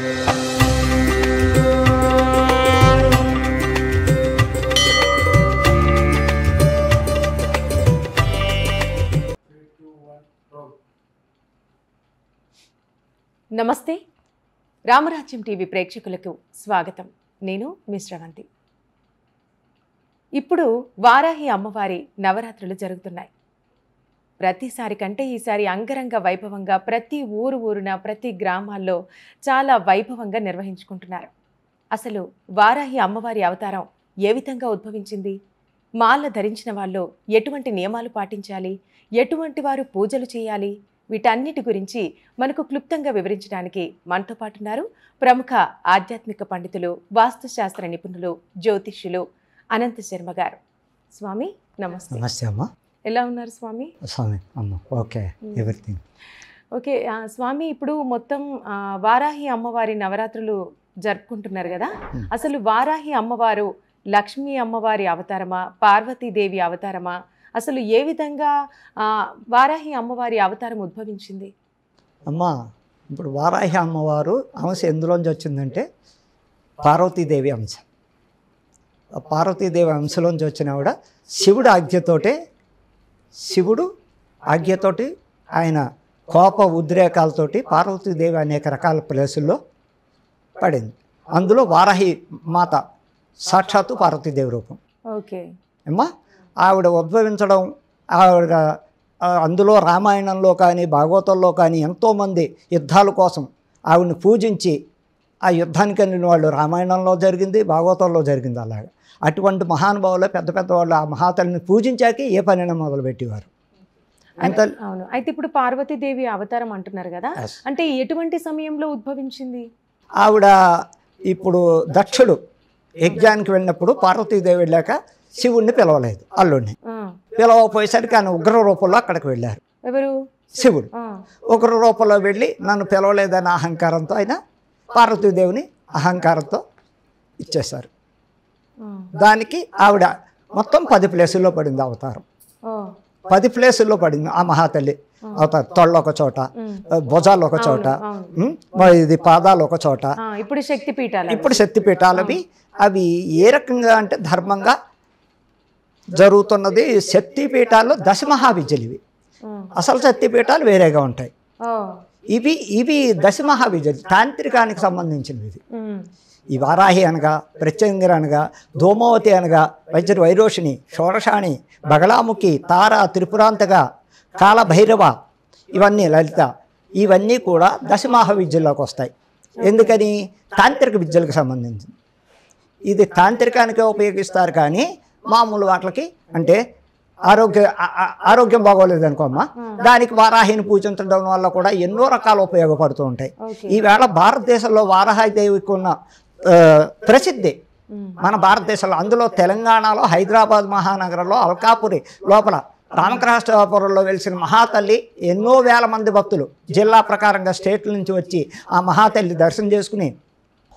నమస్తే రామరాజ్యం టీవీ ప్రేక్షకులకు స్వాగతం. నేను మీ శ్రవంతి. ఇప్పుడు వారాహి అమ్మవారి నవరాత్రులు జరుగుతున్నాయి. ప్రతిసారి కంటే ఈసారి అంగరంగ వైభవంగా ప్రతి ఊరున ప్రతి గ్రామాల్లో చాలా వైభవంగా నిర్వహించుకుంటున్నారు. అసలు వారాహి అమ్మవారి అవతారం ఏ విధంగా ఉద్భవించింది? మాల ధరించిన వాళ్ళు ఎటువంటి నియమాలు పాటించాలి? ఎటువంటి వారు పూజలు చేయాలి? వీటన్నిటి గురించి మనకు క్లుప్తంగా వివరించడానికి మనతో పాటు ఉన్నారు ప్రముఖ ఆధ్యాత్మిక పండితులు, వాస్తుశాస్త్ర నిపుణులు, జ్యోతిష్యులు అనంత శర్మ గారు. స్వామి నమస్తే. నమస్తే అమ్మ. ఎలా ఉన్నారు స్వామి? స్వామి అమ్మ ఓకే, ఎవ్రీథింగ్ ఓకే. స్వామి, ఇప్పుడు మొత్తం వారాహి అమ్మవారి నవరాత్రులు జరుపుకుంటున్నారు కదా. అసలు వారాహి అమ్మవారు లక్ష్మీ అమ్మవారి అవతారమా, పార్వతీదేవి అవతారమా? అసలు ఏ విధంగా వారాహి అమ్మవారి అవతారం ఉద్భవించింది? అమ్మ, ఇప్పుడు వారాహి అమ్మవారు అంశ ఎందులోంచి వచ్చిందంటే పార్వతీదేవి అంశ. పార్వతీదేవి అంశలోంచి వచ్చిన ఆవిడ శివుడు ఆజ్ఞతోటి ఆయన కోప ఉద్రేకాలతోటి పార్వతీదేవి అనేక రకాల ప్లేసుల్లో పడింది. అందులో వారాహి మాత సాక్షాత్తు పార్వతీదేవి రూపం. ఓకే అమ్మా, ఆవిడ ఉద్భవించడం, ఆవిడ అందులో రామాయణంలో కానీ భాగవతంలో కానీ ఎంతోమంది యుద్ధాల కోసం ఆవిడని పూజించి ఆ యుద్ధానికి వెళ్ళిన వాళ్ళు రామాయణంలో జరిగింది, భాగవతంలో జరిగింది. అలాగా అటువంటి మహానుభావులు పెద్ద పెద్ద వాళ్ళు ఆ మహాతల్లిని పూజించాకే ఏ పనైనా మొదలుపెట్టేవారు. అవును. అయితే ఇప్పుడు పార్వతీదేవి అవతారం అంటున్నారు కదా, అంటే ఎటువంటి సమయంలో ఉద్భవించింది ఆవిడ? ఇప్పుడు దక్షుడు యజ్ఞానికి వెళ్ళినప్పుడు పార్వతీదేవి వెళ్ళాక శివుణ్ణి పిలవలేదు, అల్లుడిని పిలవపోయేసరికి ఆయన ఉగ్ర రూపంలో అక్కడికి వెళ్ళారు. ఎవరు? శివుడు ఉగ్ర రూపంలో వెళ్ళి నన్ను పిలవలేదన్న అహంకారంతో ఆయన పార్వతీదేవిని అహంకారంతో ఇచ్చేశారు. దానికి ఆవిడ మొత్తం 10 ప్లేసుల్లో పడింది అవతారం. 10 ప్లేసుల్లో పడింది ఆ మహాతల్లి అవతారం. తొళ్ళ ఒక చోట, భుజాలు ఒక చోట, ఇది పాదాలు ఒక చోట. ఇప్పుడు శక్తిపీఠాలు అవి ఏ రకంగా అంటే ధర్మంగా జరుగుతున్నది. శక్తిపీఠాల్లో దశమహావిద్యలు ఇవి. అసలు శక్తిపీఠాలు వేరేగా ఉంటాయి. ఇవి దశమహావిద్యలు తాంత్రికానికి సంబంధించినవి. ఇది ఈ వారాహి అనగా, ప్రత్యంగిరి అనగా, ధూమవతి అనగా, వైరోషిణి, షోడశాణి, బగళాముఖి, తార, త్రిపురాంతగా, కాలభైరవ, ఇవన్నీ లలిత, ఇవన్నీ కూడా దశమహావిద్యల్లోకి వస్తాయి. ఎందుకని? తాంత్రిక విద్యలకు సంబంధించింది. ఇది తాంత్రికానికే ఉపయోగిస్తారు, కానీ మామూలు వాటికి అంటే ఆరోగ్యం బాగోలేదు అనుకోమ్మా, దానికి వారాహిని పూజించడం వల్ల కూడా ఎన్నో రకాలు ఉపయోగపడుతూ ఉంటాయి. ఈవేళ భారతదేశంలో వారాహిదేవికి ఉన్న ప్రసిద్ధి మన భారతదేశంలో, అందులో తెలంగాణలో హైదరాబాద్ మహానగరంలో అల్కాపురి లోపల రామకృష్ణాపురంలో వెలిసిన మహాతల్లి ఎన్నో వేల మంది భక్తులు జిల్లా ప్రకారంగా స్టేట్ల నుంచి వచ్చి ఆ మహాతల్లి దర్శనం చేసుకుని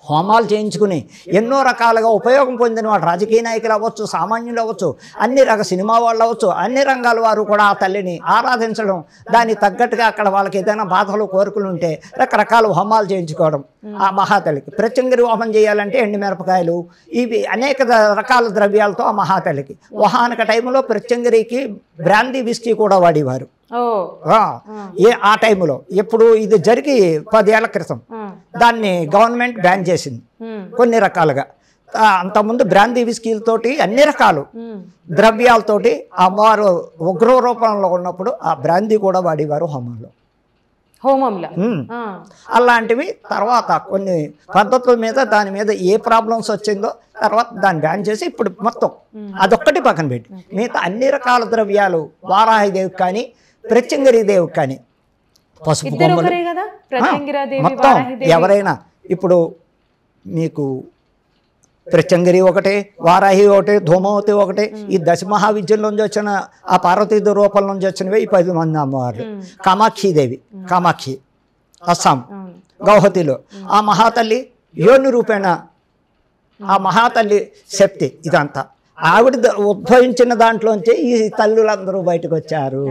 హోమాలు చేయించుకుని ఎన్నో రకాలుగా ఉపయోగం పొందిన వాడు రాజకీయ నాయకులు అవ్వచ్చు, సామాన్యులు అవ్వచ్చు, అన్ని సినిమా వాళ్ళు అవ్వచ్చు, అన్ని రంగాల వారు కూడా ఆ తల్లిని ఆరాధించడం, దానికి తగ్గట్టుగా అక్కడ వాళ్ళకి ఏదైనా బాధలు కోరికలు ఉంటే రకరకాల హోమాలు చేయించుకోవడం. ఆ మహాతల్లికి ప్రత్యంగిరి హోమం చేయాలంటే ఎండుమిరపకాయలు, ఇవి అనేక రకాల ద్రవ్యాలతో ఆ మహాతల్లికి వహానక టైంలో ప్రత్యంగిరికి బ్రాందీ విస్కీ కూడా వాడేవారు. ఆ టైంలో ఎప్పుడు ఇది జరిగి 10 ఏళ్ల క్రితం దాన్ని గవర్నమెంట్ బ్యాన్ చేసింది కొన్ని రకాలుగా. అంతకుముందు బ్రాందీ విస్కీలతోటి అన్ని రకాలు ద్రవ్యాలతోటి అమ్మవారు ఉగ్ర రూపంలో ఉన్నప్పుడు ఆ బ్రాందీ కూడా వాడేవారు హోమంలో. అలాంటివి తర్వాత కొన్ని పద్ధతుల మీద దాని మీద ఏ ప్రాబ్లమ్స్ వచ్చిందో తర్వాత దాన్ని బ్యాన్ చేసి ఇప్పుడు మొత్తం అదొక్కటి పక్కన పెట్టి మిగతా అన్ని రకాల ద్రవ్యాలు వారాహిదేవికి కానీ ప్రత్యంగిరీదేవికి కానీ, పసుపు కొమ్మలు, మొత్తం ఎవరైనా ఇప్పుడు మీకు ప్రత్యంగిరి ఒకటే, వారాహి ఒకటే, ధూమవతి ఒకటే, ఈ దశమహావిద్యల్లోంచి వచ్చిన ఆ పార్వతీదేవి రూపం నుంచి వచ్చినవి ఈ 10 మంది అమ్మవార్లు. కామాక్షిదేవి, కామాక్షి అస్సాం గౌహతిలో ఆ మహాతల్లి యోని రూపేణ, ఆ మహాతల్లి శక్తి ఇదంతా. ఆవిడ ఉద్భవించిన దాంట్లోంచి ఈ తల్లులందరూ బయటకు వచ్చారు.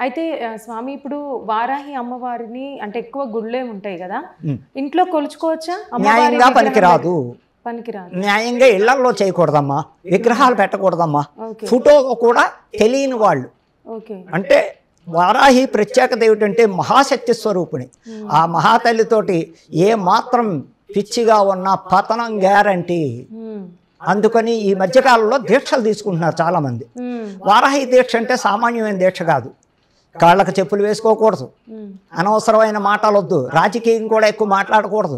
అయితే స్వామి ఇప్పుడు వారాహి అమ్మవారిని అంటే ఎక్కువ గుళ్ళే ఉంటాయి కదా, ఇంట్లో కొలుచుకోవచ్చా? న్యాయంగా పనికిరాదు, పనికిరాదు. న్యాయంగా ఇళ్లల్లో చేయకూడదమ్మా, విగ్రహాలు పెట్టకూడదమ్మా. ఫోటో కూడా తెలియని వాళ్ళు అంటే వారాహి ప్రత్యేకత ఏమిటంటే మహాశక్తి స్వరూపిణి. ఆ మహాతల్లితోటి ఏ మాత్రం పిచ్చిగా ఉన్న పతనం గ్యారంటీ. అందుకని ఈ మధ్యకాలంలో దీక్షలు తీసుకుంటున్నారు చాలామంది. వారాహి దీక్ష అంటే సామాన్యమైన దీక్ష కాదు. కాళ్ళకు చెప్పులు వేసుకోకూడదు, అనవసరమైన మాటలు వద్దు, రాజకీయం కూడా ఎక్కువ మాట్లాడకూడదు.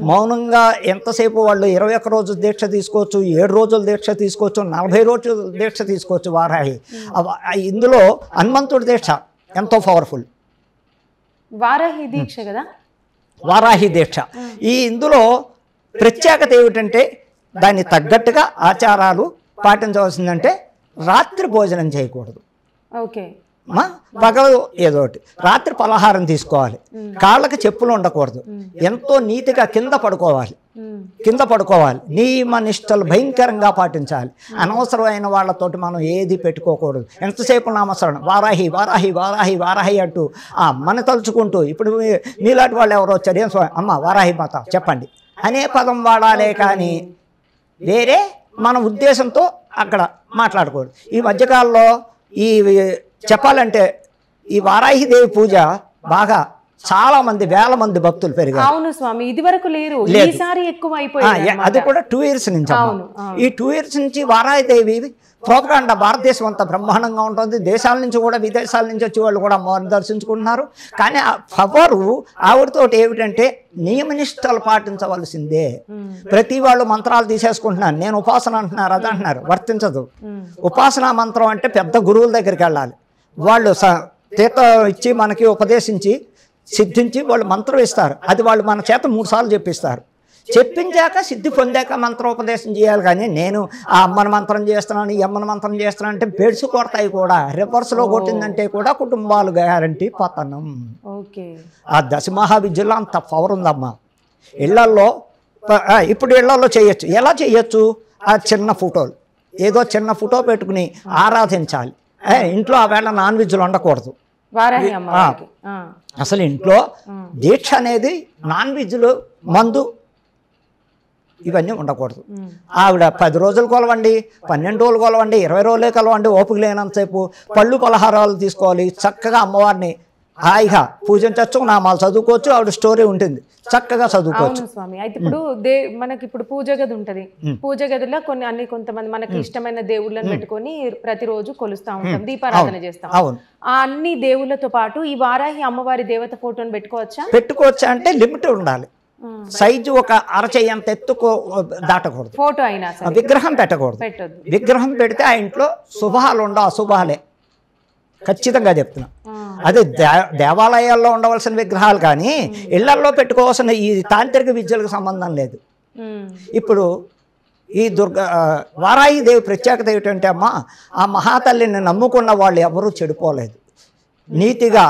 మౌనంగా ఎంతసేపు వాళ్ళు 21 రోజులు దీక్ష తీసుకోవచ్చు, 7 రోజుల దీక్ష తీసుకోవచ్చు, 40 రోజుల దీక్ష తీసుకోవచ్చు. వారాహి ఇందులో హనుమంతుడి దీక్ష ఎంతో పవర్ఫుల్. వారాహి దీక్ష కదా, వారాహి దీక్ష. ఇందులో ప్రత్యేకత ఏమిటంటే దానికి తగ్గట్టుగా ఆచారాలు పాటించవలసిందంటే రాత్రి భోజనం చేయకూడదు, పగలు ఏదోటి, రాత్రి పలహారం తీసుకోవాలి, కాళ్ళకి చెప్పులు ఉండకూడదు, ఎంతో నీతిగా కింద పడుకోవాలి, నియమ నిష్టలు భయంకరంగా పాటించాలి. అనవసరమైన వాళ్ళతోటి మనం ఏది పెట్టుకోకూడదు. ఎంతసేపు నామస్మరణ వారాహి వారాహి వారాహి వారాహి అంటూ మన తలుచుకుంటూ, ఇప్పుడు మీలాంటి వాళ్ళు ఎవరో వచ్చారు, అమ్మ వారాహి మాత చెప్పండి అనే పదం వాడాలే కానీ వేరే మన ఉద్దేశంతో అక్కడ మాట్లాడకూడదు. ఈ మధ్యకాలంలో చెప్పాలంటే ఈ వారాహిదేవి పూజ బాగా చాలా మంది, వేల మంది భక్తులు పెరిగారు. అవును స్వామి, ఇది వరకు లేరు, ఈసారి ఎక్కువ అయిపోయింది. అది కూడా 2 years నుంచి. ఈ 2 years నుంచి వారాహిదేవి ప్రోపగాండా భారతదేశం అంతా బ్రహ్మాండంగా ఉంటుంది. దేశాల నుంచి కూడా, విదేశాల నుంచి వచ్చి వాళ్ళు కూడా అమ్మవారిని దర్శించుకుంటున్నారు. కానీ ఆ పవరు ఆవిడతోటి ఏమిటంటే నియమనిష్టలు పాటించవలసిందే. ప్రతి వాళ్ళు మంత్రాలు తీసేసుకుంటున్నారు, నేను ఉపాసన అంటున్నారు, అది అంటున్నారు, వర్తించదు. ఉపాసనా మంత్రం అంటే పెద్ద గురువుల దగ్గరికి వెళ్ళాలి. వాళ్ళు తీర్థం ఇచ్చి మనకి ఉపదేశించి సిద్ధించి వాళ్ళు మంత్రం ఇస్తారు. అది వాళ్ళు మన చేత 3 సార్లు చెప్పిస్తారు. చెప్పించాక సిద్ధి పొందాక మంత్రోపదేశం చేయాలి. కానీ నేను ఆ అమ్మని మంత్రం చేస్తున్నాను, ఈ అమ్మని మంత్రం చేస్తున్నాను అంటే బెడ్స్ కొడతాయి కూడా. రివర్స్లో కొట్టిందంటే కూడా కుటుంబాలు గ్యారంటీ పతనం. ఆ దశమహావిద్యలో అంత పవర్ ఉందమ్మా. ఇళ్లల్లో ఇప్పుడు ఇళ్లలో చేయొచ్చు. ఎలా చేయొచ్చు? ఆ చిన్న ఫోటోలు, ఏదో చిన్న ఫోటో పెట్టుకుని ఆరాధించాలి. ఇంట్లో ఆ వేళ నాన్ వెజ్లు ఉండకూడదు. అసలు ఇంట్లో దీక్ష అనేది నాన్ వెజ్లు, మందు ఇవన్నీ ఉండకూడదు. ఆవిడ 10 రోజులు కొలవండి, 12 రోజులు కొలవండి, 20 రోజులే కొలవండి, ఓపిక లేనంతసేపు పళ్ళు పలహారాలు తీసుకోవాలి. చక్కగా అమ్మవారిని హాయిగా పూజించవచ్చు, నామాలు చదువుకోవచ్చు. ఆవిడ స్టోరీ ఉంటుంది, చక్కగా చదువుకోవచ్చు. స్వామి అయితే ఇప్పుడు మనకి ఇప్పుడు పూజ గది ఉంటది, పూజ గదిలో కొంతమంది మనకి ఇష్టమైన దేవుళ్ళని పెట్టుకొని ప్రతిరోజు కొలుస్తా ఉంటాం, దీపారాధన చేస్తాం. అవును, ఆ అన్ని దేవుళ్ళతో పాటు ఈ వారాహి అమ్మవారి దేవత ఫోటోని పెట్టుకోవచ్చా అంటే లిమిట్ ఉండాలి. సైజు ఒక అరచెయ్యి అంత ఎత్తుకో దాటకూడదు. ఫోటో అయినా విగ్రహం పెట్టకూడదు. విగ్రహం పెడితే ఆ ఇంట్లో శుభాలు ఉండవు, అశుభాలే. ఖచ్చితంగా చెప్తున్నా. అదే దేవాలయాల్లో ఉండవలసిన విగ్రహాలు కానీ ఇళ్లల్లో పెట్టుకోవాల్సిన ఈ తాంత్రిక విద్యలకు సంబంధం లేదు. ఇప్పుడు ఈ వారాహిదేవి ప్రత్యేకత ఏమిటంటే అమ్మ, ఆ మహాతల్లిని నమ్ముకున్న వాళ్ళు ఎవరూ చెడిపోలేదు. నీతిగా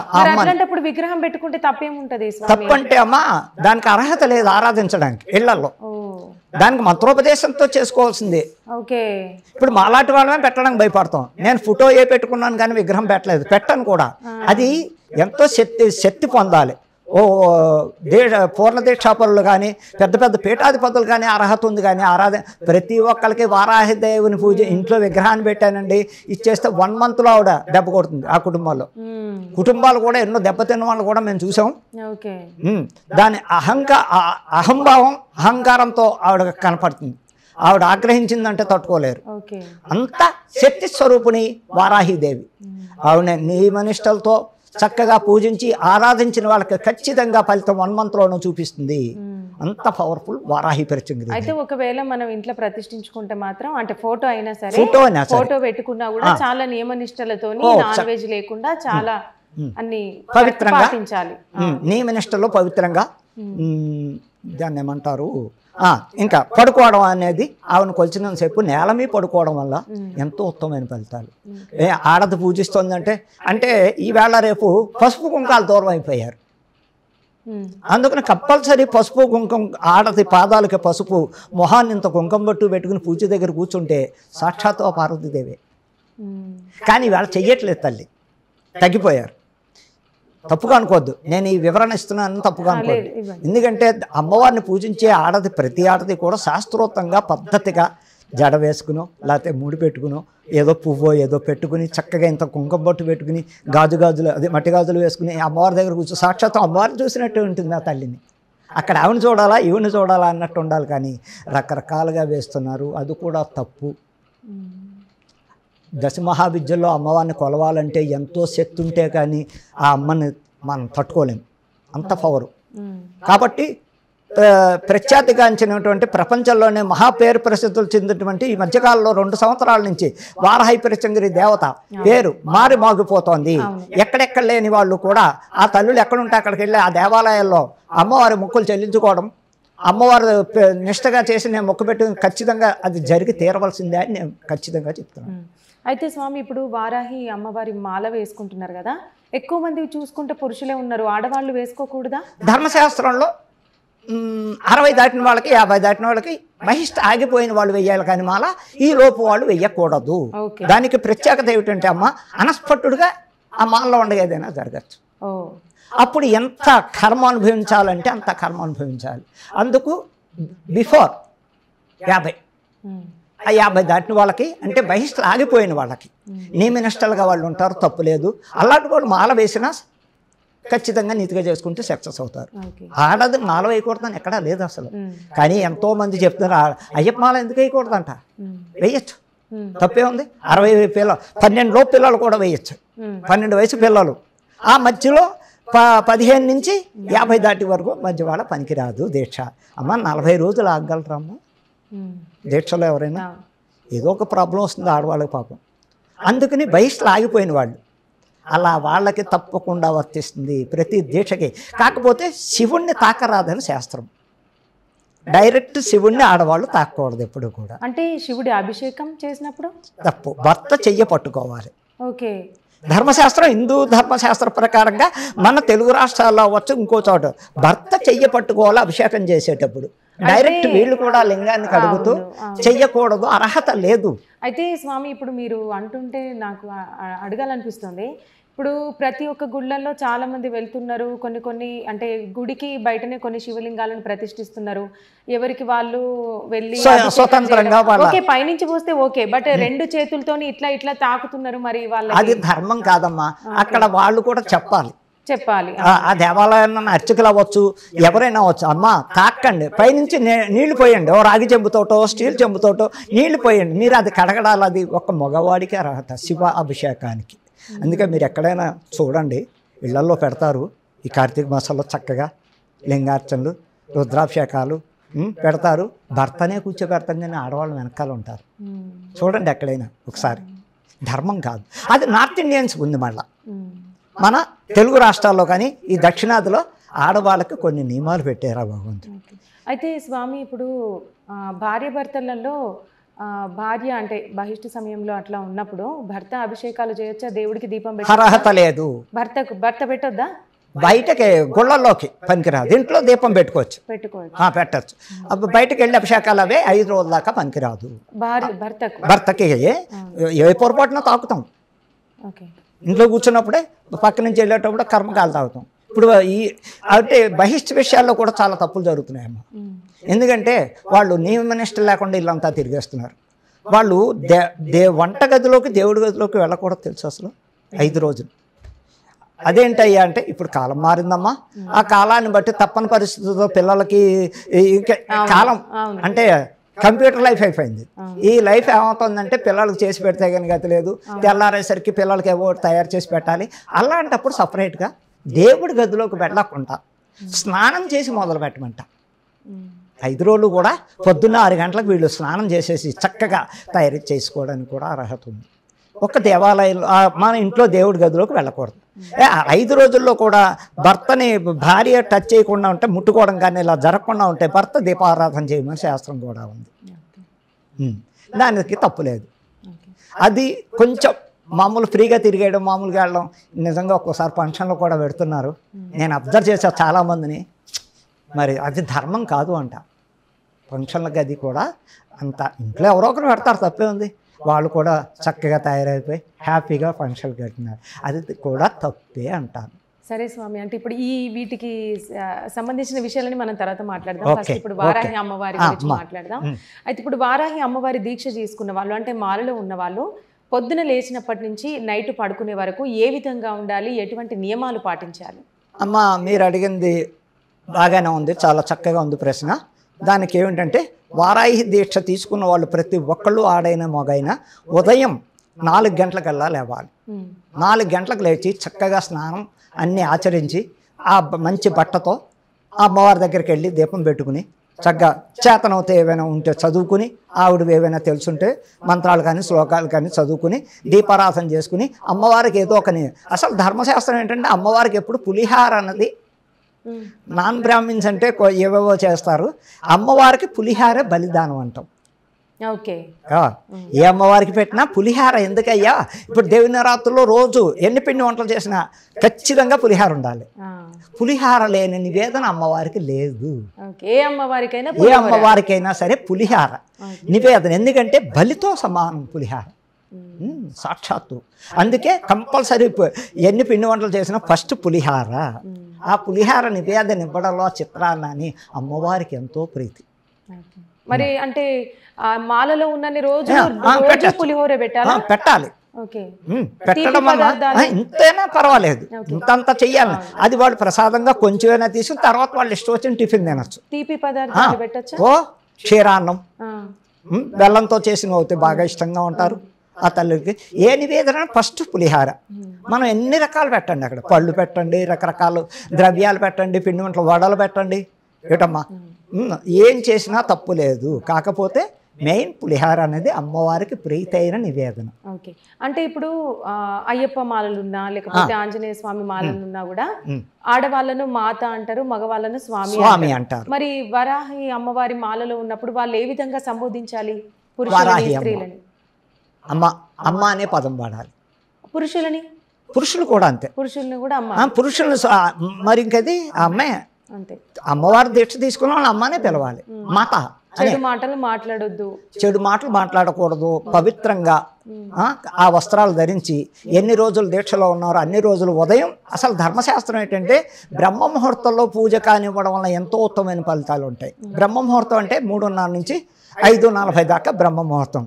విగ్రహం పెట్టుకుంటే తప్పేముంటది? తప్పంటే అమ్మా దానికి అర్హత లేదు ఆరాధించడానికి ఇళ్లలో. దానికి మంత్రోపదేశంతో చేసుకోవాల్సిందే. ఇప్పుడు మాలాంటి వాళ్ళమే పెట్టడానికి భయపడతాం. నేను ఫోటో పెట్టుకున్నాను కానీ విగ్రహం పెట్టను కూడా. అది ఎంతో శక్తి పొందాలి. పూర్ణ దీక్షాపరులు కానీ పెద్ద పెద్ద పీఠాధిపతులు కానీ అర్హత ఉంది. కానీ ప్రతి ఒక్కరికి వారాహిదేవుని పూజ ఇంట్లో విగ్రహాన్ని పెట్టానండి ఇచ్చేస్తే 1 monthలో ఆవిడ దెబ్బ కొడుతుంది. ఆ కుటుంబాలు కూడా ఎన్నో దెబ్బతిన్న వాళ్ళు కూడా మేము చూసాం. దాని అహంభావం అహంకారంతో ఆవిడ కనపడుతుంది. ఆవిడ ఆగ్రహించిందంటే తట్టుకోలేరు. అంత శక్తి స్వరూపిణి వారాహిదేవి. ఆవిడ నియమనిష్టలతో చక్కగా పూజించి ఆరాధించిన వాళ్ళకి ఖచ్చితంగా ఫలితం 1 monthలోనూ చూపిస్తుంది. అంత పవర్ఫుల్ వారాహి ప్రత్యేకత. అయితే ఒకవేళ మనం ఇంట్లో ప్రతిష్ఠించుకుంటే మాత్రం అంటే ఫోటో అయినా సరే, ఫోటో పెట్టుకున్నా కూడా చాలా నియమనిష్టలతో, నాన్ వెజ్ లేకుండా చాలా అన్ని పవిత్రంగా పాటించాలి. నియమనిష్టలో పవిత్రంగా దాన్ని ఏమంటారు, ఇంకా పడుకోవడం అనేది ఆవిడని కొలిచినంతసేపు నేల మీద పడుకోవడం వల్ల ఎంతో ఉత్తమమైన ఫలితాలు. ఆడది పూజిస్తుందంటే అంటే ఈవేళ రేపు పసుపు కుంకాలు దూరం అయిపోయారు. అందుకని కంపల్సరీ పసుపు కుంకం, ఆడది పాదాలకి పసుపు, మొహాన్ని ఇంత కుంకం బొట్టు పెట్టుకుని పూజ దగ్గర కూర్చుంటే సాక్షాత్తు పార్వతీదేవే. కానీ ఇవాళ చెయ్యట్లేదు తల్లి. తగ్గిపోయారు. తప్పుగా అనుకోవద్దు, నేను ఈ వివరణ ఇస్తున్నాను తప్పుగా అనుకోవద్దు. ఎందుకంటే అమ్మవారిని పూజించే ఆడది ప్రతి ఆడది కూడా శాస్త్రోక్తంగా పద్ధతిగా జడ వేసుకునో లేకపోతే ముడి పెట్టుకునో ఏదో పువ్వో ఏదో పెట్టుకుని చక్కగా ఇంత కుంకుమ బొట్టు పెట్టుకుని గాజులు అదే మట్టి గాజులు వేసుకుని అమ్మవారి దగ్గర కూర్చో సాక్షాత్తు అమ్మవారిని చూసినట్టు ఉంటుంది ఆ తల్లిని. అక్కడ ఆవిని చూడాలా ఈవిని చూడాలా అన్నట్టు ఉండాలి, కానీ రకరకాలుగా వేస్తున్నారు. అది కూడా తప్పు. దశమహావిద్యల్లో అమ్మవారిని కొలవాలంటే ఎంతో శక్తి ఉంటే కానీ ఆ అమ్మని మనం తట్టుకోలేము, అంత పవరు. కాబట్టి ప్రఖ్యాతిగాంచినటువంటి ప్రపంచంలోనే మహాపేరు ప్రసిద్ధులు చెందినటువంటి ఈ మధ్యకాలంలో 2 సంవత్సరాల నుంచి వారాహి ప్రచంగిరి దేవత పేరు మారి మాగిపోతోంది. ఎక్కడెక్కడ లేని వాళ్ళు కూడా ఆ తల్లులు ఎక్కడుంటే అక్కడికి వెళ్ళి ఆ దేవాలయాల్లో అమ్మవారి మొక్కులు చెల్లించుకోవడం, అమ్మవారు నిష్టగా చేసి నేను మొక్కు పెట్టి ఖచ్చితంగా అది జరిగి తీరవలసిందే అని నేను ఖచ్చితంగా చెప్తున్నాను. అయితే స్వామి, ఇప్పుడు వారాహి అమ్మవారి మాల వేసుకుంటున్నారు కదా, ఎక్కువ మంది చూసుకుంటే పురుషులే ఉన్నారు, ఆడవాళ్ళు వేసుకోకూడదా? ధర్మశాస్త్రంలో 60 దాటిన వాళ్ళకి 50 దాటిన వాళ్ళకి మహిష్ట ఆగిపోయిన వాళ్ళు వెయ్యాలి, కానీ మాల ఈ లోపు వాళ్ళు వెయ్యకూడదు. దానికి ప్రత్యేకత ఏమిటంటే అమ్మ అనస్ఫట్టుడుగా ఆ మాలలో ఉండగా ఏదైనా జరగచ్చు. అప్పుడు ఎంత కర్మ అనుభవించాలంటే అంత కర్మ అనుభవించాలి. అందుకు బిఫోర్ 50 ఆ 50 దాటిన వాళ్ళకి అంటే బహిష్ట ఆగిపోయిన వాళ్ళకి నియమనిష్టలుగా వాళ్ళు ఉంటారు, తప్పులేదు. అలాంటి వాళ్ళు మాల వేసినా ఖచ్చితంగా నీతిగా చేసుకుంటే సక్సెస్ అవుతారు. ఆడది మాల వేయకూడదని ఎక్కడా లేదు అసలు, కానీ ఎంతోమంది చెప్తున్నారు అయ్యప్ప మాల ఎందుకు వేయకూడదంట. వేయచ్చు, తప్పే ఉంది. 60 పిల్లలు 12 లోపు పిల్లలు కూడా వేయచ్చు, 12 వయసు పిల్లలు. ఆ మధ్యలో 15 నుంచి 50 దాటి వరకు మధ్య వాళ్ళ పనికిరాదు దీక్ష. అమ్మ 40 రోజులు ఆగగలరమ్మ దీక్షలో? ఎవరైనా ఏదో ఒక ప్రాబ్లం వస్తుంది ఆడవాళ్ళకి పాపం. అందుకని బహిష్లు ఆగిపోయిన వాళ్ళు అలా వాళ్ళకి తప్పకుండా వర్తిస్తుంది ప్రతి దీక్షకి. కాకపోతే శివుణ్ణి తాకరాదని శాస్త్రం. డైరెక్ట్ శివుణ్ణి ఆడవాళ్ళు తాకూడదు ఎప్పుడు కూడా. అంటే శివుడి అభిషేకం చేసినప్పుడు తప్పు, భర్త చెయ్య పట్టుకోవాలి. ఓకే. ధర్మశాస్త్రం హిందూ ధర్మశాస్త్ర ప్రకారంగా మన తెలుగు రాష్ట్రాల్లో అవ్వచ్చు ఇంకో చోట భర్త చెయ్య పట్టుకోవాలి అభిషేకం చేసేటప్పుడు. డైరెక్ట్ వీళ్ళు కూడా లింగాన్ని కడుగుతూ చెయ్యకూడదు, అర్హత లేదు. అయితే స్వామి, ఇప్పుడు మీరు అంటుంటే నాకు అడగాలనిపిస్తుంది. ఇప్పుడు ప్రతి ఒక్క గుళ్ళల్లో చాలా మంది వెళ్తున్నారు, కొన్ని అంటే గుడికి బయటనే కొన్ని శివలింగాలను ప్రతిష్ఠిస్తున్నారు, ఎవరికి వాళ్ళు వెళ్ళి స్వతంత్రంగా ఓకే పైనుంచి పోస్తే ఓకే, బట్ 2 చేతులతోని ఇట్లా తాకుతున్నారు, మరి వాళ్ళు అది ధర్మం కాదమ్మా. అక్కడ వాళ్ళు కూడా చెప్పాలి. ఆ దేవాలయాన్ని అర్చకులు అవ్వచ్చు, ఎవరైనా అవ్వచ్చు, అమ్మ తాకండి, పైనుంచి నీళ్లు పోయండి, ఓ రాగి చెంబుతోటో స్టీల్ చెంబుతోటో నీళ్లు పోయండి, మీరు అది కడగడాలి. అది ఒక మగవాడికి అర్హత శివ అభిషేకానికి. అందుకే మీరు ఎక్కడైనా చూడండి, ఇళ్లల్లో పెడతారు ఈ కార్తీక మాసంలో చక్కగా లింగార్చనలు రుద్రాభిషేకాలు పెడతారు. భర్తనే కూర్చోబెడతారు, కానీ ఆడవాళ్ళు వెనకాల ఉంటారు. చూడండి ఎక్కడైనా ఒకసారి. ధర్మం కాదు అది. నార్త్ ఇండియన్స్ ఉంది, మళ్ళా మన తెలుగు రాష్ట్రాల్లో కానీ ఈ దక్షిణాదిలో ఆడవాళ్ళకి కొన్ని నియమాలు పెట్టారా భగవంతుడు. అయితే స్వామి, ఇప్పుడు భార్యాభర్తలలో భార్య అంటే బహిష్ట సమయంలో అట్లా ఉన్నప్పుడు భర్త అభిషేకాలు చేయొచ్చా? దేవుడికి దీపం అర్హత లేదు. భర్త పెట్టొద్దా? బయటకి గుళ్ళల్లోకి పనికిరాదు, ఇంట్లో దీపం పెట్టచ్చు. అప్పుడు బయటకు వెళ్ళి అభిషేకాలు అవే 5 రోజుల దాకా పనికిరాదు. భర్తకి ఏ పొరపాటున తాకుతాం. ఇంట్లో కూర్చున్నప్పుడే పక్క నుంచి వెళ్ళేటప్పుడు కర్మకాలు తాగుతాం. ఇప్పుడు ఈ అంటే బహిష్ట విషయాల్లో కూడా చాలా తప్పులు జరుగుతున్నాయమ్మా. ఎందుకంటే వాళ్ళు నియమనిష్ట లేకుండా ఇల్లంతా తిరిగేస్తున్నారు. వాళ్ళు వంటగదిలోకి దేవుడి గదిలోకి వెళ్ళకూడదు తెలుసు అసలు 5 రోజులు. అదేంటయ్యా అంటే ఇప్పుడు కాలం మారిందమ్మా. ఆ కాలాన్ని బట్టి తప్పని పరిస్థితుల్లో పిల్లలకి కాలం అంటే కంప్యూటర్ లైఫ్ అయిపోయింది. ఈ లైఫ్ ఏమవుతుందంటే పిల్లలకు చేసి పెడితే కానీ గతి లేదు. తెల్లారేసరికి పిల్లలకి ఏవో తయారు చేసి పెట్టాలి. అలాంటప్పుడు సపరేట్గా దేవుడి గదిలోకి వెళ్ళకుండా స్నానం చేసి మొదలు పెట్టమంట. 5 రోజులు కూడా పొద్దున్న 6 గంటలకు వీళ్ళు స్నానం చేసేసి చక్కగా తయారు చేసుకోవడానికి కూడా అర్హత ఉంది. ఒక దేవాలయంలో మన ఇంట్లో దేవుడి గదిలోకి వెళ్ళకూడదు. 5 రోజుల్లో కూడా భర్తని భార్య టచ్ చేయకుండా ఉంటే, ముట్టుకోవడం కానీ ఇలా జరగకుండా ఉంటే భర్త దీపారాధన చేయమని శాస్త్రం కూడా ఉంది. దానికి తప్పు లేదు. అది కొంచెం మామూలు ఫ్రీగా తిరిగేయడం, మామూలుగా వెళ్ళడం. నిజంగా ఒక్కోసారి ఫంక్షన్లో కూడా పెడుతున్నారు, నేను అబ్జర్వ్ చేశాను చాలామందిని. మరి అది ధర్మం కాదు అంట. ఫంక్షన్ల గది కూడా అంత ఇంట్లో ఎవరో ఒకరు పెడతారు, తప్పే ఉంది. వాళ్ళు కూడా చక్కగా తయారైపోయి హ్యాపీగా ఫంక్షన్ కట్టినారు. అది కూడా తప్పే అంటాను. సరే స్వామి, అంటే ఇప్పుడు వీటికి సంబంధించిన విషయాలని మనం తర్వాత మాట్లాడదాం. ఫస్ట్ ఇప్పుడు వారాహి అమ్మవారి గురించి మాట్లాడదాం. అయితే ఇప్పుడు వారాహి అమ్మవారి దీక్ష తీసుకున్న వాళ్ళు, అంటే మాలలో ఉన్న వాళ్ళు పొద్దున లేచినప్పటి నుంచి నైట్ పడుకునే వరకు ఏ విధంగా ఉండాలి, ఎటువంటి నియమాలు పాటించాలి? అమ్మ, మీరు అడిగింది బాగానే ఉంది, చాలా చక్కగా ఉంది ప్రశ్న. దానికి ఏమిటంటే, వారాహి దీక్ష తీసుకున్న వాళ్ళు ప్రతి ఒక్కళ్ళు, ఆడైనా మగైనా, ఉదయం 4 గంటలకల్లా లేవాలి. 4 గంటలకు లేచి చక్కగా స్నానం అన్నీ ఆచరించి ఆ మంచి బట్టతో అమ్మవారి దగ్గరికి వెళ్ళి దీపం పెట్టుకుని చక్కగా చేతనవుతే ఏవైనా ఉంటే చదువుకుని, ఆవిడ ఏవైనా తెలుసుంటే మంత్రాలు కానీ శ్లోకాలు కానీ చదువుకుని దీపారాధన చేసుకుని అమ్మవారికి ఏదో ఒక అసలు ధర్మశాస్త్రం ఏంటంటే, అమ్మవారికి ఎప్పుడు పులిహార అన్నది, నాన్ బ్రాహ్మిన్స్ అంటే ఏవేవో చేస్తారు, అమ్మవారికి పులిహార బలిదానం అంటాం. ఓకే, ఏ అమ్మవారికి పెట్టినా పులిహార ఎందుకయ్యా? ఇప్పుడు దేవి నవరాత్రుల్లో రోజు ఎన్ని పిండి వంటలు చేసినా ఖచ్చితంగా పులిహార ఉండాలి. పులిహార లేని నివేదన అమ్మవారికి లేదు. ఏ అమ్మవారికైనా సరే పులిహార నివేదన, ఎందుకంటే బలితో సమానం పులిహార సాక్షాత్తు. అందుకే కంపల్సరీ ఎన్ని పిండి వంటలు చేసినా ఫస్ట్ పులిహార. ఆ పులిహార నివేదన ఇవ్వడంలో చిత్రాన్నని అమ్మవారికి ఎంతో ప్రీతి. మరి అంటే మాలలో ఉన్నన్ని రోజు పులిహోర పెట్టాలి. పెట్టడం వల్ల ఇంతైనా పర్వాలేదు, ఇంతంతా చెయ్యాలి. అది వాళ్ళు ప్రసాదంగా కొంచెమైనా తీసుకుని తర్వాత వాళ్ళు ఇష్టం వచ్చిన టిఫిన్ తినచ్చు. తీపి పదార్థాలు పెట్టచ్చు. ఓ క్షీరాన్నం బెల్లంతో చేసినవి అవుతాయి, బాగా ఇష్టంగా ఉంటారు ఆ తల్లికి. ఏ నివేదన ఫస్ట్ పులిహార. మనం ఎన్ని రకాలు పెట్టండి, అక్కడ పళ్ళు పెట్టండి, రకరకాల ద్రవ్యాలు పెట్టండి, పిండి వంటలు వడలు పెట్టండి, ఏటమ్మా ఏం చేసినా తప్పు లేదు. కాకపోతే మెయిన్ పులిహార అనేది అమ్మవారికి ప్రీతైన నివేదన. ఓకే, అంటే ఇప్పుడు అయ్యప్ప మాలలున్నా లేకపోతే ఆంజనేయ స్వామి మాలలున్నా కూడా ఆడవాళ్ళను మాత అంటారు, మగవాళ్ళను స్వామి అంటారు. మరి వరాహి అమ్మవారి మాలలో ఉన్నప్పుడు వాళ్ళు ఏ విధంగా సంబోధించాలి? వరాహి స్త్రీలని అమ్మ, అమ్మ అనే పదం వాడాలి. పురుషులు కూడా అంతే, పురుషుల్ని కూడా అమ్మ, పురుషులు మరి ఇంకది అమ్మే అంతే. అమ్మవారి దీక్ష తీసుకున్న వాళ్ళు అమ్మనే పిలవాలి. మాత. చెడు మాటలు మాట్లాడొద్దు, చెడు మాటలు మాట్లాడకూడదు. పవిత్రంగా ఆ వస్త్రాలు ధరించి ఎన్ని రోజులు దీక్షలో ఉన్నారో అన్ని రోజులు ఉదయం, అసలు ధర్మశాస్త్రం ఏంటంటే బ్రహ్మ ముహూర్తంలో పూజ కానివ్వడం వల్ల ఎంతో ఉత్తమమైన ఫలితాలు ఉంటాయి. బ్రహ్మ ముహూర్తం అంటే 3:30 నుంచి 5:40 దాకా బ్రహ్మ ముహూర్తం.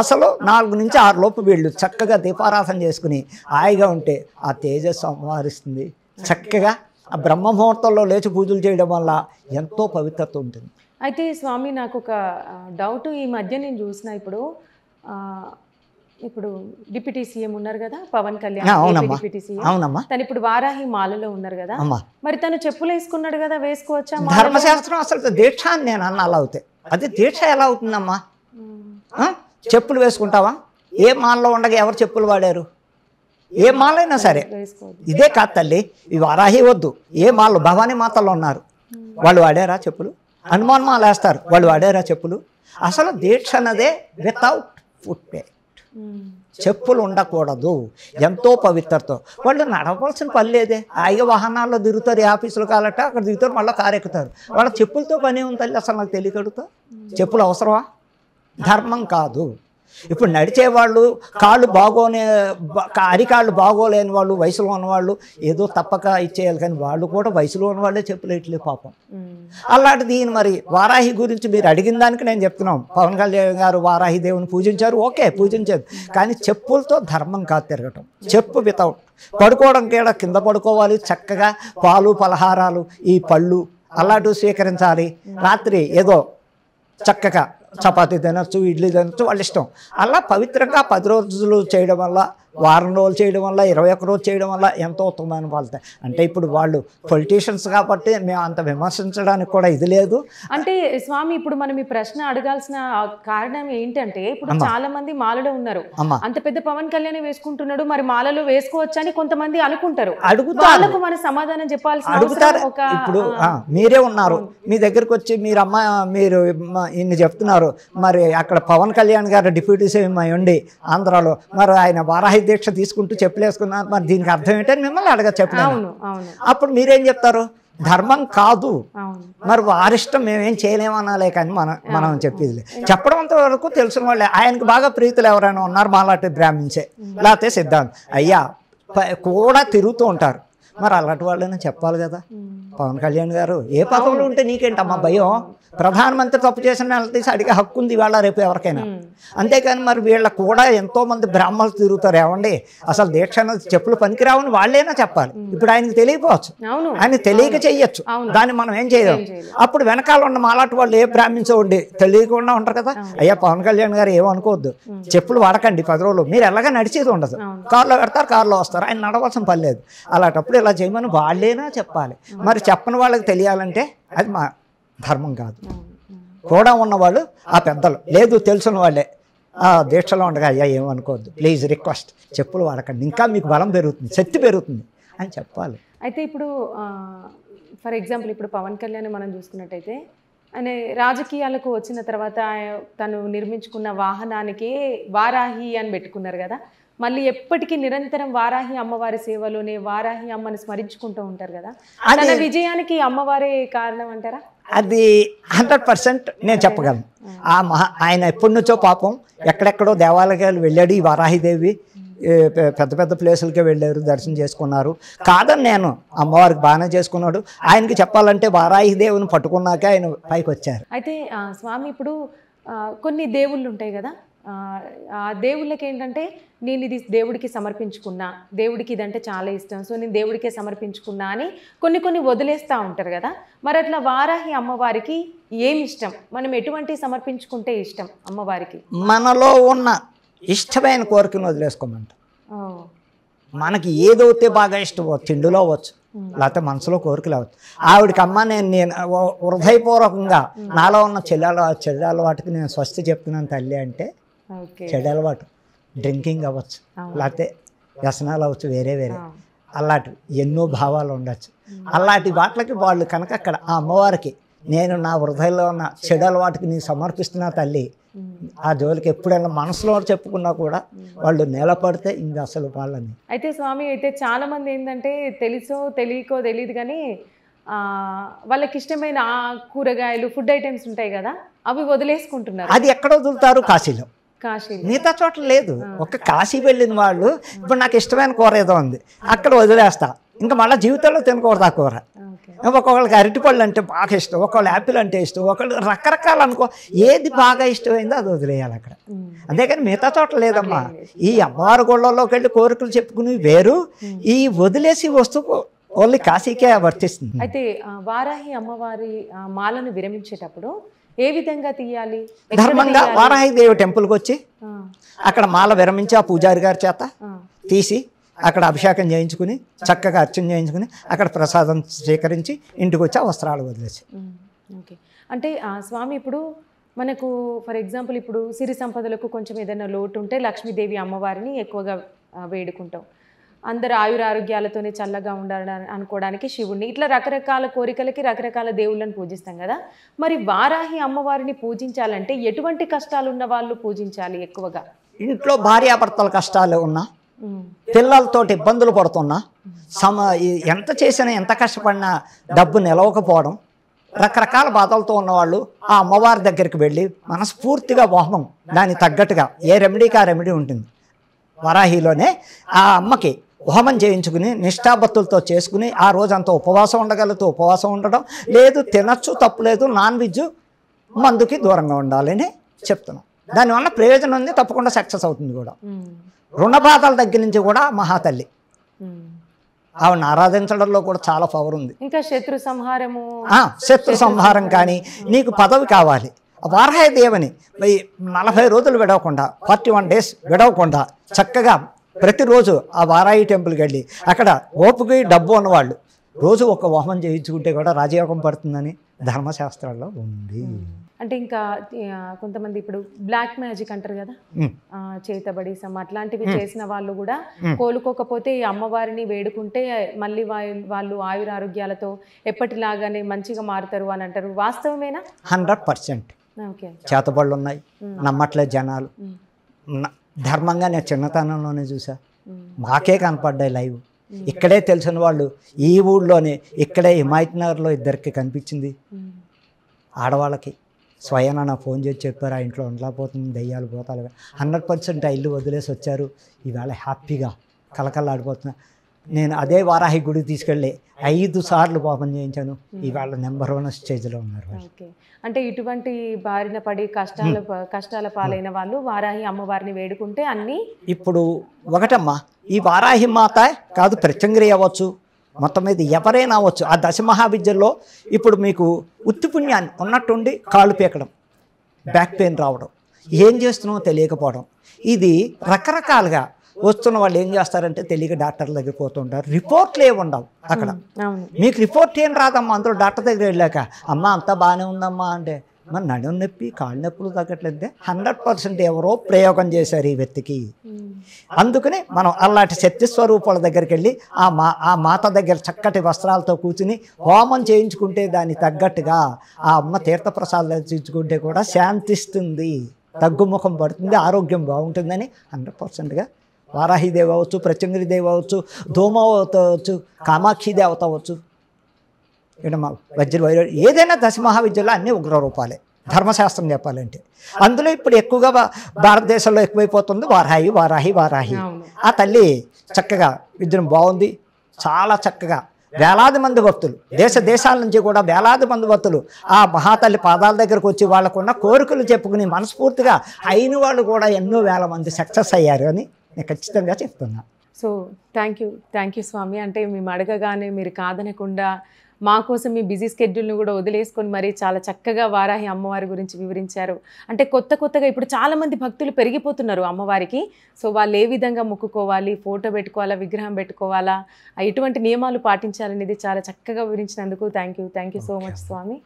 అసలు 4 నుంచి 6 లోపు వీళ్ళు చక్కగా దీపారాధన చేసుకుని హాయిగా ఉంటే ఆ తేజస్సు అమ్మవారిస్తుంది. చక్కగా ఆ బ్రహ్మ ముహూర్తంలో లేచి పూజలు చేయడం వల్ల ఎంతో పవిత్రత ఉంటుంది. అయితే స్వామి, నాకు ఒక డౌట్. ఈ మధ్య నేను చూసిన, ఇప్పుడు డిప్యూటీ సీఎం ఉన్నారు కదా పవన్ కళ్యాణ్, డిప్యూటీ సీఎం, తను ఇప్పుడు వారాహి మాలలో ఉన్నారు కదా, మరి తను చెప్పులు వేసుకున్నాడు కదా, వేసుకోవచ్చా? ధర్మశాస్త్రం అసలు దీక్ష అని నేను అన్న అలా అవుతాయి. అది దీక్ష ఎలా అవుతుందమ్మా? చెప్పులు వేసుకుంటావా? ఏ మాలలో ఉండగా ఎవరు చెప్పులు వాడారు? ఏ మాలైనా సరే ఇదే కాదు తల్లి, ఈ వారాహి వద్దు. ఏ మాలు భవానీ మాతల్లో ఉన్నారు, వాళ్ళు వాడారా చెప్పులు? హనుమాన్ మాల వేస్తారు, వాళ్ళు వాడారా చెప్పులు? అసలు దీక్ష అన్నదే వితౌట్ ఫుట్ పేర్, చెప్పులు ఉండకూడదు. ఎంతో పవిత్రతో వాళ్ళు నడవలసిన పని లేదే. హాయిగా వాహనాల్లో తిరుగుతారు, ఆఫీసులు కాలట అక్కడ దిగుతారు, మళ్ళీ కారు ఎక్కుతారు. వాళ్ళ చెప్పులతో పని ఉంది తల్లి. అసలు నాకు తెలియకడుగుతా, చెప్పులు అవసరమా? ధర్మం కాదు. ఇప్పుడు నడిచేవాళ్ళు కాళ్ళు అరికాళ్ళు బాగోలేని వాళ్ళు, వయసులో ఉన్నవాళ్ళు ఏదో తప్పక ఇచ్చేయాలి, కానీ వాళ్ళు కూడా వయసులో ఉన్న వాళ్ళే చెప్పులు ఇట్లే పాపం. అలాంటి దీని మరి వారాహి గురించి మీరు అడిగిన దానికి నేను చెప్తున్నాం. పవన్ కళ్యాణ్ గారు వారాహి దేవుని పూజించారు, ఓకే పూజించారు, కానీ చెప్పులతో ధర్మం కాదు తిరగటం. చెప్పు వితౌట్ పడుకోవడం కూడా కింద పడుకోవాలి. చక్కగా పాలు పలహారాలు ఈ పళ్ళు అలాంటివి స్వీకరించాలి. రాత్రి ఏదో చక్కగా చపాతీ తినచ్చు, ఇడ్లీ తినచ్చు, వాళ్ళ ఇష్టం. అలా పవిత్రంగా 10 రోజులు చేయడం వల్ల, వారం రోజులు చేయడం వల్ల, 21 రోజు చేయడం వల్ల ఎంతో ఉత్తమమైన ఫలితం. అంటే ఇప్పుడు వాళ్ళు పొలిటీషియన్స్ కాబట్టి మేము అంత విమర్శించడానికి కూడా ఇది లేదు. అంటే స్వామి, ఇప్పుడు మనం ఈ ప్రశ్న అడగాల్సిన కారణం ఏంటంటే, ఇప్పుడు చాలా మంది మాలలో ఉన్నారు, అంత పెద్ద పవన్ కళ్యాణ్ వేసుకుంటున్నాడు, మరి మాలలో వేసుకోవచ్చా అని కొంతమంది అనుకుంటారు. వాళ్ళకు మన సమాధానం చెప్పాల్సిన అడుగుతారు. ఇప్పుడు మీరే ఉన్నారు, మీ దగ్గరకు వచ్చి మీరు ఇన్ని చెప్తున్నారు, మరి అక్కడ పవన్ కళ్యాణ్ గారు డిప్యూటీ సీఎం అయి ఉండి ఆంధ్రాలో, మరి ఆయన వారాహి దీక్ష తీసుకుంటూ చెప్పులు వేసుకున్నారు, మరి దీనికి అర్థం ఏంటని మిమ్మల్ని అడగ చెప్పినాను. అప్పుడు మీరేం చెప్తారు? ధర్మం కాదు. అవును. మరి వారిష్టం మేమేం చేయలేమనాలే కానీ మనం చెప్పేది చెప్పడంతో వరకు తెలిసిన వాళ్ళే. ఆయనకు బాగా ప్రీతులు ఎవరైనా ఉన్నారు మాలాంటి బ్రాహ్మిన్సే, లేకపోతే సిద్ధాంత్ అయ్యా కూడా తిరుగుతూ ఉంటారు. మరి అలాంటి వాళ్ళని చెప్పాలి కదా. పవన్ కళ్యాణ్ గారు ఏ పదవులు ఉంటే నీకేంటమ్మా భయం? ప్రధానమంత్రి తప్పు చేసిన తీసి అడిగే హక్కు ఉంది ఇవాళ రేపు ఎవరికైనా. అంతేకాని మరి వీళ్ళ కూడా ఎంతోమంది బ్రాహ్మణులు తిరుగుతారు. ఏమండి అసలు దీక్ష చెప్పులు పనికిరావని వాళ్ళైనా చెప్పాలి. ఇప్పుడు ఆయనకి తెలియకపోవచ్చు, ఆయన తెలియక చెయ్యొచ్చు, దాన్ని మనం ఏం చేయలేం. అప్పుడు వెనకాల ఉన్న మాలాంటి వాళ్ళు ఏ బ్రాహ్మిన్స్ ఉండి తెలియకుండా ఉంటారు కదా. అయ్యా పవన్ కళ్యాణ్ గారు ఏమనుకోవద్దు, చెప్పులు వాడకండి 10 రోజులు, మీరు ఎలాగా నడిచేది ఉండదు, కారులో పెడతారు కారులో వస్తారు, ఆయన నడవలసిన పని లేదు. అలాంటప్పుడు ఇలా చేయమని వాళ్ళైనా చెప్పాలి. మరి చెప్పని వాళ్ళకి తెలియాలంటే అది మా ధర్మం కాదు. కూడా ఉన్నవాళ్ళు ఆ పెద్దలు, లేదు తెలిసిన వాళ్ళే దీక్షలో ఉండగా అయ్యా ఏమనుకోవద్దు ప్లీజ్ రిక్వెస్ట్ చెప్పులు వాడకండి, ఇంకా మీకు బలం పెరుగుతుంది, శక్తి పెరుగుతుంది అని చెప్పాలి. అయితే ఇప్పుడు ఫర్ ఎగ్జాంపుల్ ఇప్పుడు పవన్ కళ్యాణ్ మనం చూసుకున్నట్టయితే ఆయన రాజకీయాలకు వచ్చిన తర్వాత తను నిర్మించుకున్న వాహనానికి వారాహి అని పెట్టుకున్నారు కదా. మళ్ళీ ఎప్పటికీ నిరంతరం వారాహి అమ్మవారి సేవలోనే వారాహి అమ్మని స్మరించుకుంటూ ఉంటారు కదా. తన విజయానికి అమ్మవారే కారణం అంటారా? అది 100% నేను చెప్పగలను. ఆయన ఎప్పటి నుంచో పాపం ఎక్కడెక్కడో దేవాలయాలు వెళ్ళాడు. ఈ వారాహిదేవి పెద్ద పెద్ద ప్లేసులకే వెళ్ళారు, దర్శనం చేసుకున్నారు. కాదని నేను అమ్మవారికి బాగానే చేసుకున్నాడు. ఆయనకి చెప్పాలంటే వారాహిదేవిని పట్టుకున్నాకే ఆయన పైకి వచ్చారు. అయితే స్వామి ఇప్పుడు కొన్ని దేవుళ్ళు ఉంటాయి కదా, ఆ దేవుళ్ళకి ఏంటంటే నేను ఇది దేవుడికి సమర్పించుకున్నా, దేవుడికి ఇదంటే చాలా ఇష్టం, సో నేను దేవుడికే సమర్పించుకున్నా అని కొన్ని వదిలేస్తూ ఉంటారు కదా. మరి అట్లా వారాహి అమ్మవారికి ఏమి ఇష్టం, మనం ఎటువంటి సమర్పించుకుంటే ఇష్టం అమ్మవారికి? మనలో ఉన్న ఇష్టమైన కోరికను వదిలేసుకోమంట. మనకి ఏదైతే బాగా ఇష్టమో, తిండిలో అవ్వచ్చు, లేకపోతే మనసులో కోరికలు అవ్వచ్చు. ఆవిడకి అమ్మ నేను హృదయపూర్వకంగా నాలో ఉన్న చెడు అలవాటుకి నేను స్వస్తి చెప్తున్నాను తల్లి అంటే, చెడు అలవాటు డ్రింకింగ్ అవ్వచ్చు, లేకపోతే వ్యసనాలు అవ్వచ్చు, వేరే అలాంటివి ఎన్నో భావాలు ఉండొచ్చు. అలాంటి వాటికి వాళ్ళు కనుక అక్కడ ఆ అమ్మవారికి నేను నా హృదయంలో ఉన్న చెడు అలవాటుకి నేను సమర్పిస్తున్నా తల్లి, ఆ జోలికి ఎప్పుడైనా మనసులో చెప్పుకున్నా కూడా వాళ్ళు నిలబడితే ఇంకా అసలు వాళ్ళని. అయితే స్వామి అయితే చాలా మంది ఏంటంటే తెలుసో తెలియకో తెలియదు కానీ వాళ్ళకి ఇష్టమైన కూరగాయలు ఫుడ్ ఐటమ్స్ ఉంటాయి కదా, అవి వదిలేసుకుంటున్నారు. అది ఎక్కడ వదులుతారు? కాశీలో. మిగతా చోట్ల లేదు. ఒక కాశీ వెళ్ళిన వాళ్ళు ఇప్పుడు నాకు ఇష్టమైన కూర ఏదో ఉంది అక్కడ వదిలేస్తా, ఇంకా మళ్ళీ జీవితంలో తినకూడదు ఆ కూర. ఒక్కొక్కళ్ళకి అరటిపళ్ళు అంటే బాగా ఇష్టం, ఒకళ్ళు యాపిల్ అంటే ఇష్టం, ఒకళ్ళు రకరకాలు అనుకో, ఏది బాగా ఇష్టమైందో అది వదిలేయాలి అక్కడ. అంతేకాని మిగతా చోట్ల లేదమ్మా. ఈ అమ్మవారి గోళ్ళలోకి వెళ్ళి కోరికలు చెప్పుకుని వేరు, ఈ వదిలేసి వస్తువు ఓన్లీ కాశీకే వర్తిస్తుంది. అయితే వారాహి అమ్మవారి మాలను విరమించేటప్పుడు ఏ విధంగా తీయాలి? ధర్మంగా వారాహిదేవి టెంపుల్కి వచ్చి అక్కడ మాల విరమించి ఆ పూజారి గారి చేత తీసి అక్కడ అభిషేకం చేయించుకుని చక్కగా అర్చన చేయించుకుని అక్కడ ప్రసాదం స్వీకరించి ఇంటికి వచ్చి ఆ వస్త్రాలు వదిలేసి. ఓకే. అంటే స్వామి ఇప్పుడు మనకు ఫర్ ఎగ్జాంపుల్ ఇప్పుడు సిరి సంపదలకు కొంచెం ఏదైనా లోటు ఉంటే లక్ష్మీదేవి అమ్మవారిని ఎక్కువగా వేడుకుంటాం. అందరు ఆయురారోగ్యాలతోనే చల్లగా ఉండాలని అనుకోవడానికి శివుడిని, ఇట్లా రకరకాల కోరికలకి రకరకాల దేవుళ్ళని పూజిస్తాం కదా. మరి వారాహి అమ్మవారిని పూజించాలంటే ఎటువంటి కష్టాలు ఉన్న వాళ్ళు పూజించాలి ఎక్కువగా? ఇంట్లో భార్యాభర్తల కష్టాలు ఉన్నా, పిల్లలతో ఇబ్బందులు పడుతున్నా, ఎంత చేసినా ఎంత కష్టపడినా డబ్బు నిలవకపోవడం, రకరకాల బాధలతో ఉన్నవాళ్ళు ఆ అమ్మవారి దగ్గరికి వెళ్ళి మనస్ఫూర్తిగా హోమం దానికి తగ్గట్టుగా ఏ రెమెడీకి ఆ రెమెడీ ఉంటుంది. వరాహిలోనే ఆ అమ్మకి హోమం చేయించుకుని నిష్ఠాభక్తులతో చేసుకుని ఆ రోజంతా ఉపవాసం ఉండగలుగుతూ ఉపవాసం ఉండడం, లేదు తినచ్చు తప్పులేదు, నాన్ వెజ్ మందుకి దూరంగా ఉండాలని చెప్తున్నాం. దానివల్ల ప్రయోజనం ఉంది, తప్పకుండా సక్సెస్ అవుతుంది కూడా. రుణ బాధల దగ్గర నుంచి కూడా మహాతల్లి ఆవిడని ఆరాధించడంలో కూడా చాలా పవర్ ఉంది. ఇంకా శత్రు సంహారము, శత్రు సంహారం కానీ, నీకు పదవి కావాలి, వారాహిదేవిని 40 రోజులు విడవకుండా 41 days విడవకుండా చక్కగా ప్రతిరోజు ఆ వారాహి టెంపుల్కి వెళ్ళి అక్కడ ఓపుకి డబ్బు ఉన్నవాళ్ళు రోజు ఒక హోమం చేయించుకుంటే కూడా రాజయోగం పడుతుందని ధర్మశాస్త్రాల్లో ఉంది. అంటే ఇంకా కొంతమంది ఇప్పుడు బ్లాక్ మ్యాజిక్ అంటారు కదా, చేతబడి అట్లాంటివి చేసిన వాళ్ళు కూడా కోలుకోకపోతే ఈ అమ్మవారిని వేడుకుంటే మళ్ళీ వాళ్ళు ఆయురారోగ్యాలతో ఎప్పటిలాగానే మంచిగా మారుతారు అని అంటారు. వాస్తవమేనా? 100%. చేతబడులు ఉన్నాయి, నమ్మట్లేదు జనాలు. ధర్మంగా నేను చిన్నతనంలోనే చూసా, మాకే కనపడ్డాయి లైవ్. ఇక్కడే తెలిసిన వాళ్ళు ఈ ఊళ్ళోనే ఇక్కడే హిమాయత్నగర్లో ఇద్దరికి కనిపించింది ఆడవాళ్ళకి. స్వయాన ఫోన్ చేసి చెప్పారు, ఆ ఇంట్లో ఉండలేకపోతుంది, దయ్యాలు పోతాలు 100% ఆ ఇల్లు వదిలేసి వచ్చారు. ఈవేళ హ్యాపీగా కలకల్లాడిపోతున్నా. నేను అదే వారాహి గుడికి తీసుకెళ్ళి 5 సార్లు పాపం చేయించాను. ఈవేళ నెంబర్ 1 స్టేజ్లో ఉన్నారు. ఓకే. అంటే ఇటువంటి బారిన పడి కష్టాల పాలైన వాళ్ళు వారాహి అమ్మవారిని వేడుకుంటే అన్నీ ఇప్పుడు ఒకటమ్మా, ఈ వారాహి మాత కాదు, ప్రత్యంగిరి అవ్వచ్చు, మొత్తం మీద ఎవరైనా అవ్వచ్చు. ఆ దశమహావిద్యల్లో ఇప్పుడు మీకు ఉత్తిపుణ్యాన్ని ఉన్నట్టుండి కాళ్ళు పీకడం, బ్యాక్ పెయిన్ రావడం, ఏం చేస్తున్నామో తెలియకపోవడం, ఇది రకరకాలుగా వస్తున్న వాళ్ళు ఏం చేస్తారంటే తెలియక డాక్టర్ల దగ్గర పోతుంటారు. రిపోర్ట్లు ఏమి ఉండవు అక్కడ. మీకు రిపోర్ట్ ఏం రాదమ్మా, అందులో డాక్టర్ దగ్గర వెళ్ళాక అమ్మ అంతా బాగానే ఉందమ్మా అంటే, మరి నడుము నొప్పి కాళ్ళు నొప్పులు తగ్గట్లేదే 100% ఎవరో ప్రయోగం చేశారు ఈ వ్యక్తికి. అందుకని మనం అలాంటి శక్తి స్వరూపాల దగ్గరికి వెళ్ళి ఆ మాత దగ్గర చక్కటి వస్త్రాలతో కూర్చుని హోమం చేయించుకుంటే దానికి తగ్గట్టుగా ఆ అమ్మ తీర్థప్రసాదాలు చేయించుకుంటే కూడా శాంతిస్తుంది, తగ్గుముఖం పడుతుంది, ఆరోగ్యం బాగుంటుందని 100%గా వారాహి దేవి అవ్వచ్చు, ప్రత్యంగిరి దేవి అవ్వచ్చు, ధూమ అవ్వచ్చు, కామాక్షి దేవత అవ్వచ్చు, వజ్ర ఏదైనా దశమహావిద్యలో అన్నీ ఉగ్ర రూపాలే ధర్మశాస్త్రం చెప్పాలంటే. అందులో ఇప్పుడు ఎక్కువగా భారతదేశంలో ఎక్కువైపోతుంది వారాహి వారాహి వారాహి. ఆ తల్లి చక్కగా విద్యం బాగుంది, చాలా చక్కగా వేలాది మంది భక్తులు దేశాల నుంచి కూడా వేలాది మంది భక్తులు ఆ మహాతల్లి పాదాల దగ్గరకు వచ్చి వాళ్ళకున్న కోరికలు చెప్పుకుని మనస్ఫూర్తిగా అయిన వాళ్ళు కూడా ఎన్నో వేల మంది సక్సెస్ అయ్యారు అని నేను ఖచ్చితంగా చెప్తున్నా. సో థ్యాంక్ యూ స్వామి. అంటే మేము అడగగానే మీరు కాదనకుండా మా కోసం మీ బిజీ స్కెడ్యూల్ని కూడా వదిలేసుకొని మరి చాలా చక్కగా వారాహి అమ్మవారి గురించి వివరించారు. అంటే కొత్తగా ఇప్పుడు చాలామంది భక్తులు పెరిగిపోతున్నారు అమ్మవారికి. సో వాళ్ళు ఏ విధంగా మొక్కుకోవాలి, ఫోటో పెట్టుకోవాలా, విగ్రహం పెట్టుకోవాలా, ఎటువంటి నియమాలు పాటించాలనేది చాలా చక్కగా వివరించినందుకు thank you so much Swamy.